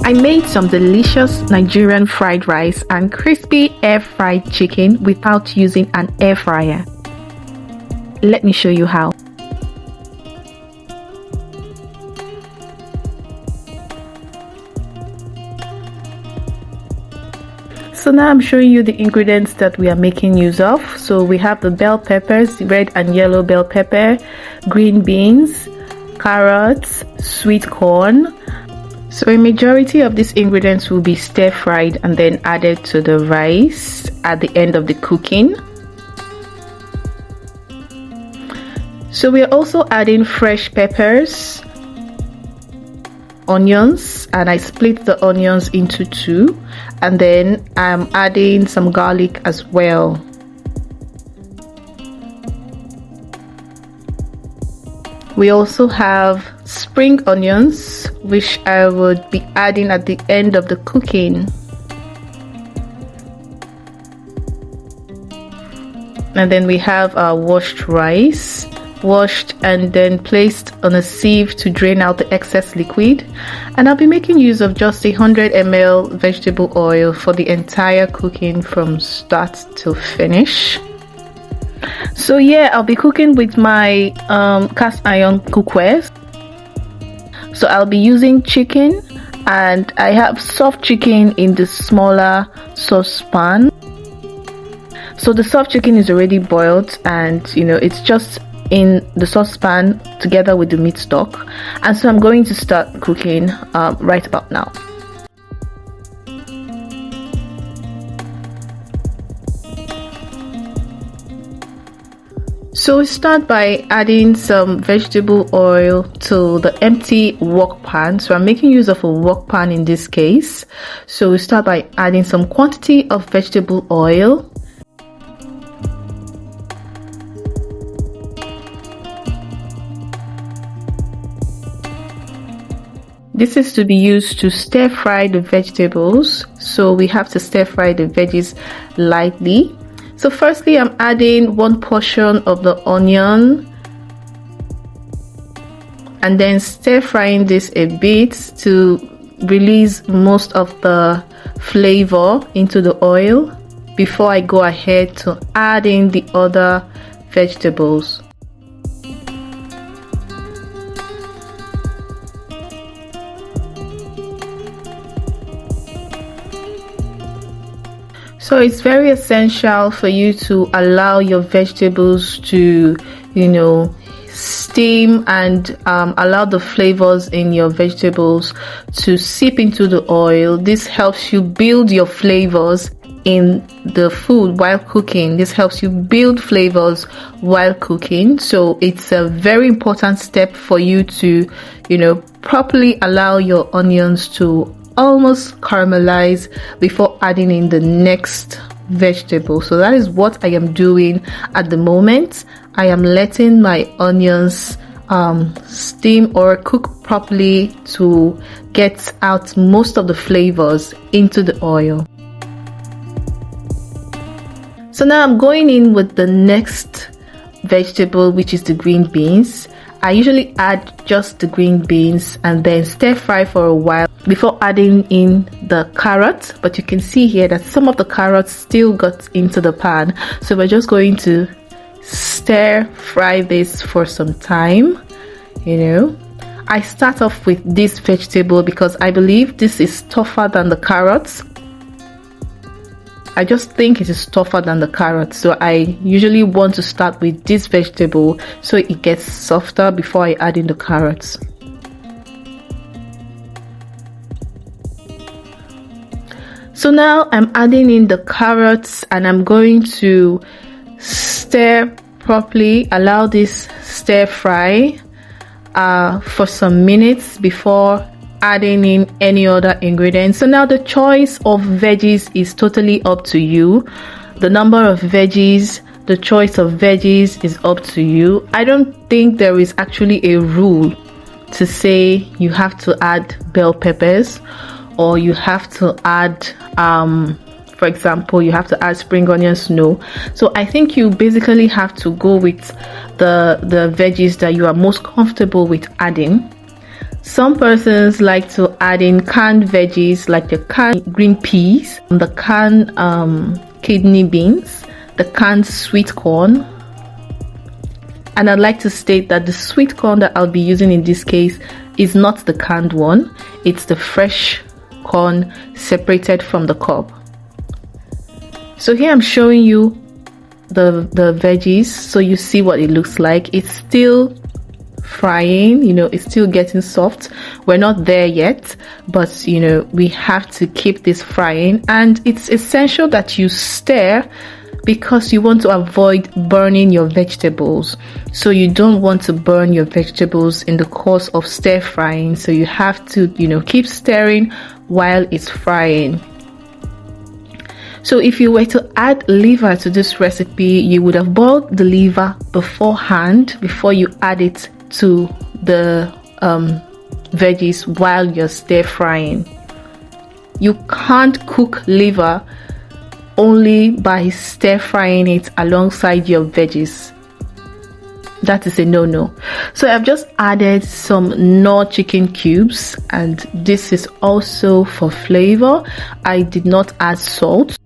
I made some delicious Nigerian fried rice and crispy air-fried chicken without using an air fryer. Let me show you how. So now I'm showing you the ingredients that we are making use of. So we have the bell peppers, red and yellow bell pepper, green beans, carrots, sweet corn. So a majority of these ingredients will be stir fried and then added to the rice at the end of the cooking. So we are also adding fresh peppers, onions, and I split the onions into two, and then I'm adding some garlic as well. We also have spring onions, which I would be adding at the end of the cooking. And then we have our washed rice, washed and then placed on a sieve to drain out the excess liquid. And I'll be making use of just 100 ml vegetable oil for the entire cooking from start to finish. So yeah, I'll be cooking with my cast iron cookware. So I'll be using chicken, and I have soft chicken in the smaller saucepan. So the soft chicken is already boiled, and it's just in the saucepan together with the meat stock. And so I'm going to start cooking right about now. So we start by adding some vegetable oil to the empty wok pan. So I'm making use of a wok pan in this case. So we start by adding some quantity of vegetable oil. This is to be used to stir fry the vegetables. So we have to stir fry the veggies lightly. So firstly, I'm adding 1 portion of the onion and then stir frying this a bit to release most of the flavor into the oil before I go ahead to add in the other vegetables. So it's very essential for you to allow your vegetables to, steam and allow the flavors in your vegetables to seep into the oil. This helps you build your flavors in the food while cooking. This helps you build flavors while cooking. So it's a very important step for you to, properly allow your onions to almost caramelize before adding in the next vegetable. So that is what I am doing at the moment. I am letting my onions steam or cook properly to get out most of the flavors into the oil. So now I'm going in with the next vegetable, which is the green beans. I usually add just the green beans and then stir fry for a while before adding in the carrot. But you can see here that some of the carrots still got into the pan. So we're just going to stir fry this for some time. I start off with this vegetable because I believe this is tougher than the carrots. I just think it is tougher than the carrot, so I usually want to start with this vegetable so it gets softer before I add in the carrots. So now I'm adding in the carrots and I'm going to stir properly, allow this stir fry for some minutes before adding in any other ingredients. So now the choice of veggies is totally up to you. The number of veggies, the choice of veggies is up to you. I don't think there is actually a rule to say you have to add bell peppers, or you have to add for example, you have to add spring onions. No. So I think you basically have to go with the veggies that you are most comfortable with adding. Some persons like to add in canned veggies like the canned green peas, the canned kidney beans, the canned sweet corn. And I'd like to state that the sweet corn that I'll be using in this case is not the canned one. It's the fresh corn separated from the cob. So here I'm showing you the veggies, so you see what it looks like. It's still frying, you know, it's still getting soft. We're not there yet, but you know, we have to keep this frying, and it's essential that you stir because you want to avoid burning your vegetables. So you don't want to burn your vegetables in the course of stir frying, so you have to, you know, keep stirring while it's frying. So if you were to add liver to this recipe, you would have boiled the liver beforehand before you add it to the veggies while you're stir frying. You can't cook liver only by stir frying it alongside your veggies. That is a no-no. So I've just added some Knorr chicken cubes, and this is also for flavor. I did not add salt.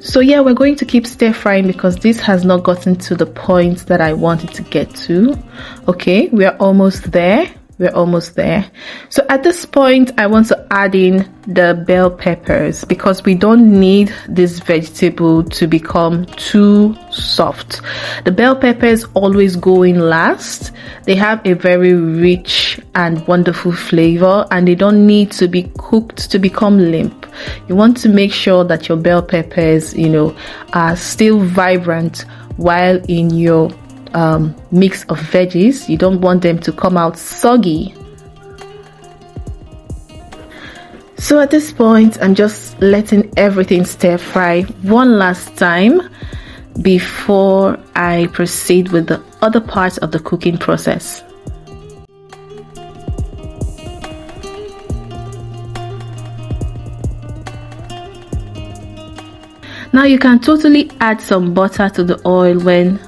So yeah, we're going to keep stir frying because this has not gotten to the point that I wanted to get to. Okay, we are almost there. We're almost there. So at this point, I want to add in the bell peppers because we don't need this vegetable to become too soft. The bell peppers always go in last. They have a very rich and wonderful flavor, and they don't need to be cooked to become limp. You want to make sure that your bell peppers, you know, are still vibrant while in your mix of veggies. You don't want them to come out soggy. So at this point, I'm just letting everything stir fry one last time before I proceed with the other parts of the cooking process. Now you can totally add some butter to the oil when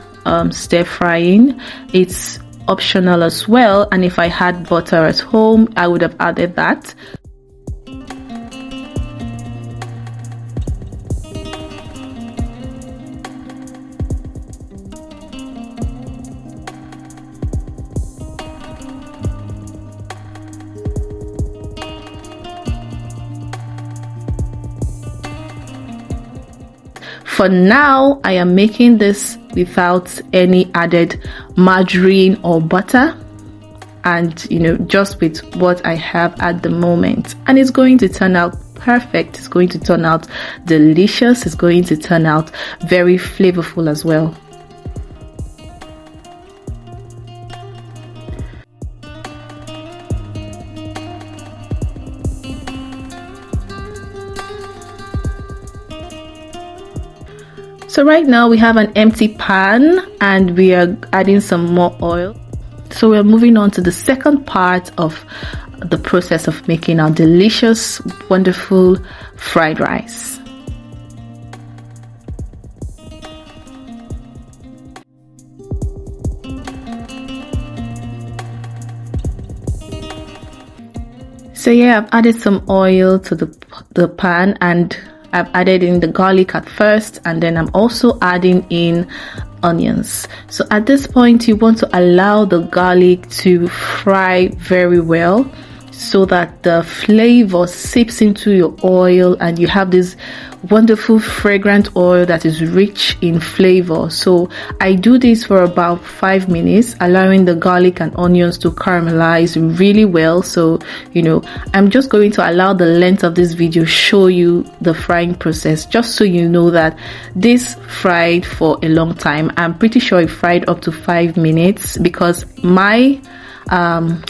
stir frying. It's optional as well, and if I had butter at home, I would have added that. For now, I am making this without any added margarine or butter, and you know, just with what I have at the moment, and it's going to turn out perfect. It's going to turn out delicious. It's going to turn out very flavorful as well. So right now we have an empty pan and we are adding some more oil. So we're moving on to the second part of the process of making our delicious, wonderful fried rice. So yeah, I've added some oil to the pan, and I've added in the garlic at first, and then I'm also adding in onions. So at this point, you want to allow the garlic to fry very well so that the flavor seeps into your oil and you have this wonderful fragrant oil that is rich in flavor. So I do this for about 5 minutes, allowing the garlic and onions to caramelize really well. So you know, I'm just going to allow the length of this video show you the frying process, just so you know that this fried for a long time. I'm pretty sure it fried up to 5 minutes because my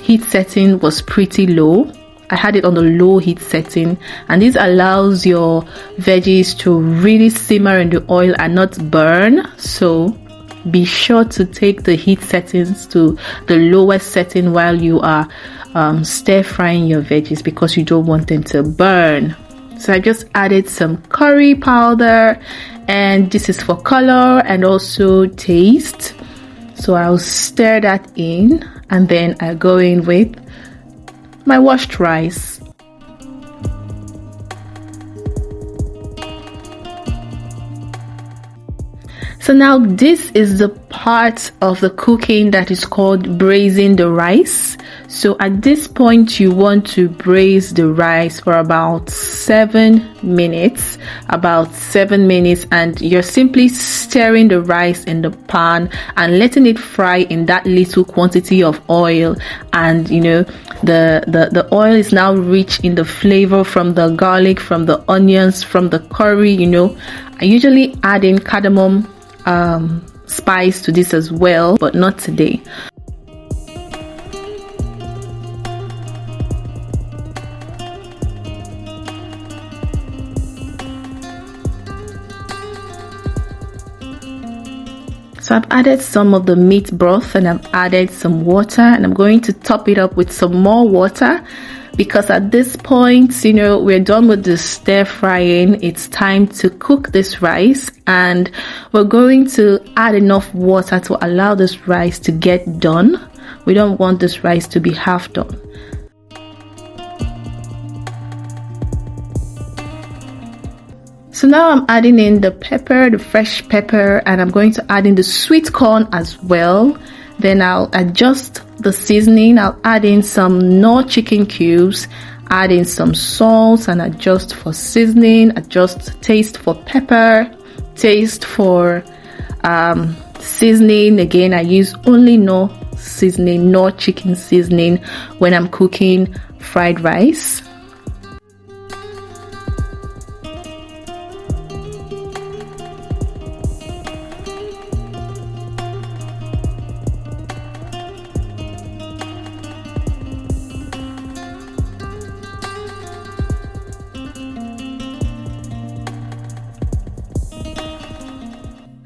heat setting was pretty low, I had it on the low heat setting, and this allows your veggies to really simmer in the oil and not burn. So be sure to take the heat settings to the lowest setting while you are stir frying your veggies, because you don't want them to burn. So I just added some curry powder, and this is for color and also taste. So I'll stir that in, and then I go in with my washed rice. So now this is the part of the cooking that is called braising the rice. So at this point you want to braise the rice for about 7 minutes, and you're simply stirring the rice in the pan and letting it fry in that little quantity of oil. And you know, the oil is now rich in the flavor from the garlic, from the onions, from the curry. You know, I usually add in cardamom spice to this as well, but not today. So I've added some of the meat broth, and I've added some water, and I'm going to top it up with some more water, because at this point, you know, we're done with the stir frying. It's time to cook this rice, and we're going to add enough water to allow this rice to get done. We don't want this rice to be half done. So now I'm adding in the pepper, the fresh pepper, and I'm going to add in the sweet corn as well. Then I'll adjust the seasoning. I'll add in some Knorr chicken cubes, add in some salt, and adjust for seasoning, adjust taste for pepper, taste for seasoning. Again, I use only Knorr seasoning, Knorr chicken seasoning when I'm cooking fried rice.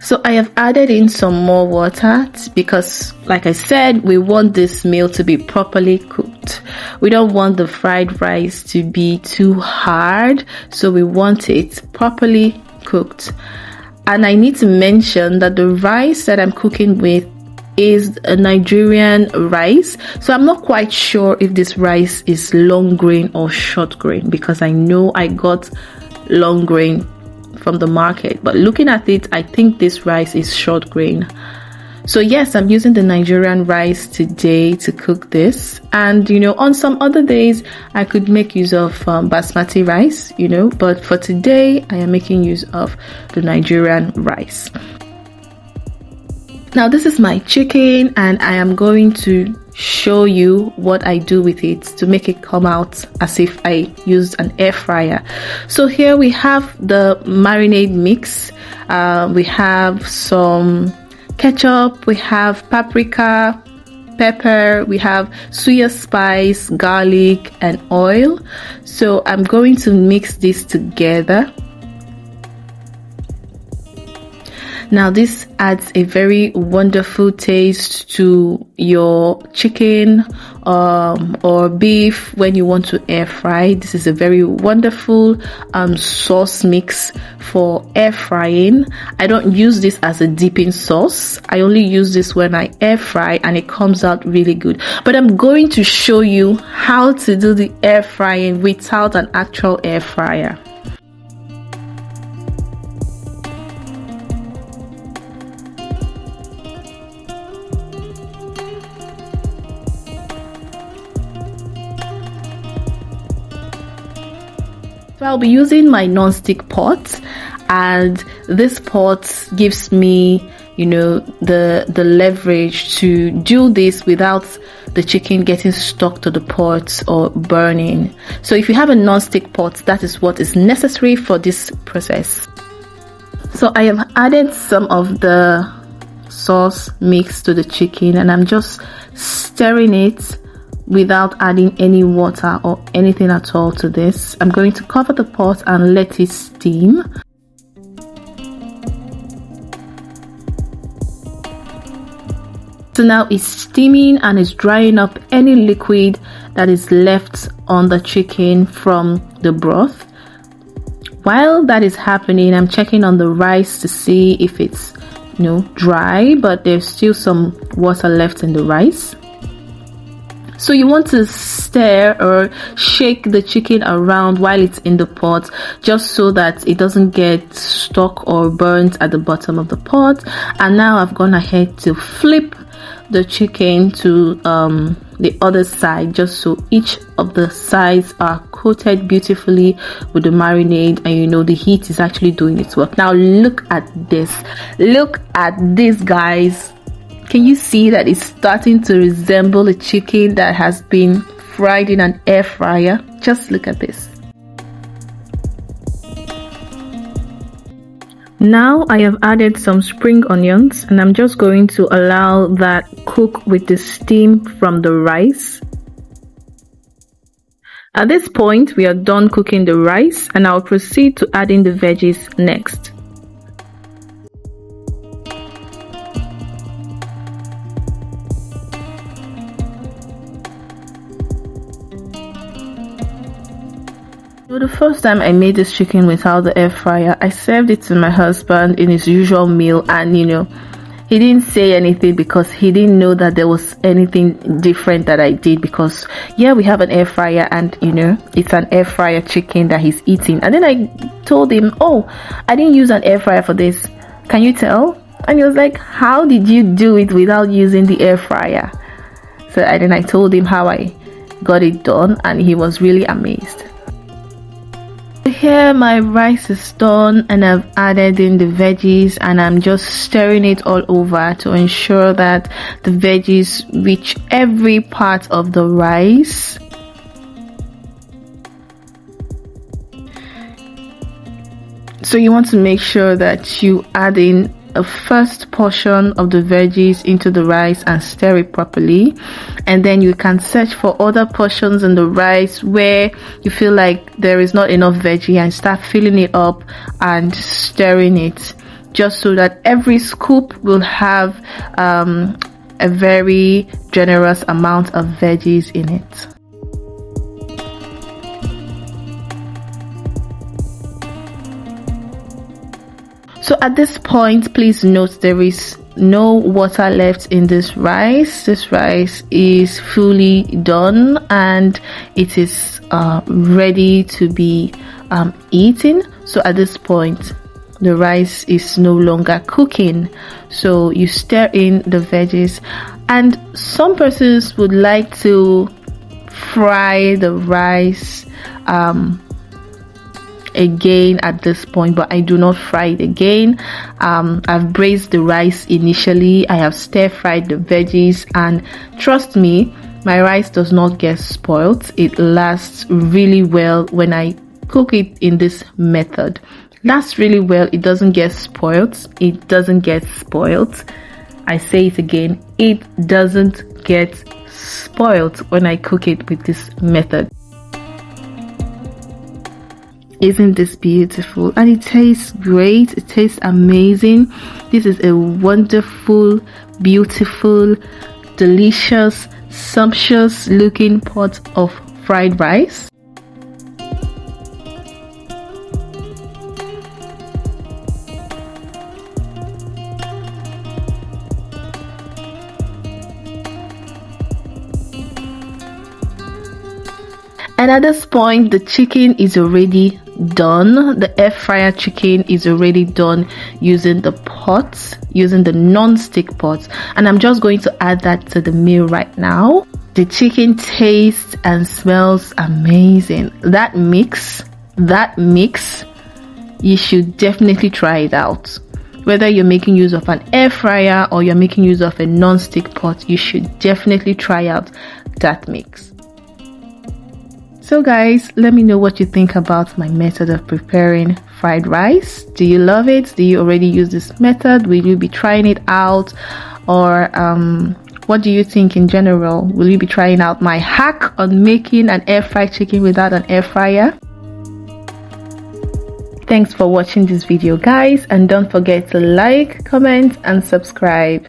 So I have added in some more water, because like I said, we want this meal to be properly cooked. We don't want the fried rice to be too hard, so we want it properly cooked. And I need to mention that the rice that I'm cooking with is a Nigerian rice, so I'm not quite sure if this rice is long grain or short grain, because I know I got long grain from the market, but looking at it, I think this rice is short grain. So yes, I'm using the Nigerian rice today to cook this. And you know, on some other days I could make use of basmati rice, you know, but for today I am making use of the Nigerian rice. Now this is my chicken, and I am going to show you what I do with it to make it come out as if I used an air fryer. So here we have the marinade mix. We have some ketchup, we have paprika, pepper, we have suya spice, garlic, and oil. So I'm going to mix this together. Now this adds a very wonderful taste to your chicken or beef when you want to air fry. This is a very wonderful sauce mix for air frying. I don't use this as a dipping sauce. I only use this when I air fry, and it comes out really good. But I'm going to show you how to do the air frying without an actual air fryer. So I'll be using my non-stick pot, and this pot gives me, you know, the leverage to do this without the chicken getting stuck to the pot or burning. So if you have a non-stick pot, that is what is necessary for this process. So I have added some of the sauce mix to the chicken, and I'm just stirring it without adding any water or anything at all to this. I'm going to cover the pot and let it steam. So now it's steaming and it's drying up any liquid that is left on the chicken from the broth. While that is happening, I'm checking on the rice to see if it's, dry, but there's still some water left in the rice. So you want to stir or shake the chicken around while it's in the pot, just so that it doesn't get stuck or burnt at the bottom of the pot. And now I've gone ahead to flip the chicken to the other side, just so each of the sides are coated beautifully with the marinade, and the heat is actually doing its work. Now look at this guys. Can you see that it's starting to resemble a chicken that has been fried in an air fryer? Just look at this. Now I have added some spring onions, and I'm just going to allow that cook with the steam from the rice. At this point, we are done cooking the rice, and I'll proceed to adding the veggies next. So the first time I made this chicken without the air fryer, I served it to my husband in his usual meal, and he didn't say anything because he didn't know that there was anything different that I did, because we have an air fryer, and it's an air fryer chicken that he's eating. And then I told him, oh, I didn't use an air fryer for this, can you tell? And he was like, how did you do it without using the air fryer? So then I told him how I got it done, and he was really amazed. Here my rice is done, and I've added in the veggies, and I'm just stirring it all over to ensure that the veggies reach every part of the rice. So you want to make sure that you add in a first portion of the veggies into the rice and stir it properly, and then you can search for other portions in the rice where you feel like there is not enough veggie, and start filling it up and stirring it, just so that every scoop will have a very generous amount of veggies in it. So at this point, please note there is no water left in this rice. This rice is fully done, and it is ready to be eaten. So at this point, the rice is no longer cooking. So you stir in the veggies, and some persons would like to fry the rice again at this point, but I do not fry it again. I've braised the rice initially, I have stir fried the veggies, and trust me, my rice does not get spoiled. It lasts really well when I cook it in this method. Lasts really well. It doesn't get spoiled. It doesn't get spoiled. I say it again, it doesn't get spoiled when I cook it with this method. Isn't this beautiful? And it tastes great. It tastes amazing. This is a wonderful, beautiful, delicious, sumptuous looking pot of fried rice. And at this point, the chicken is already done. The air fryer chicken is already done using the pots, using the non-stick pots, and I'm just going to add that to the meal right now. The chicken tastes and smells amazing. That mix, you should definitely try it out. Whether you're making use of an air fryer or you're making use of a non-stick pot, you should definitely try out that mix. So guys, let me know what you think about my method of preparing fried rice. Do you love it? Do you already use this method? Will you be trying it out? Or What do you think in general? Will you be trying out my hack on making an air fried chicken without an air fryer? Thanks for watching this video, guys, and don't forget to like, comment and subscribe.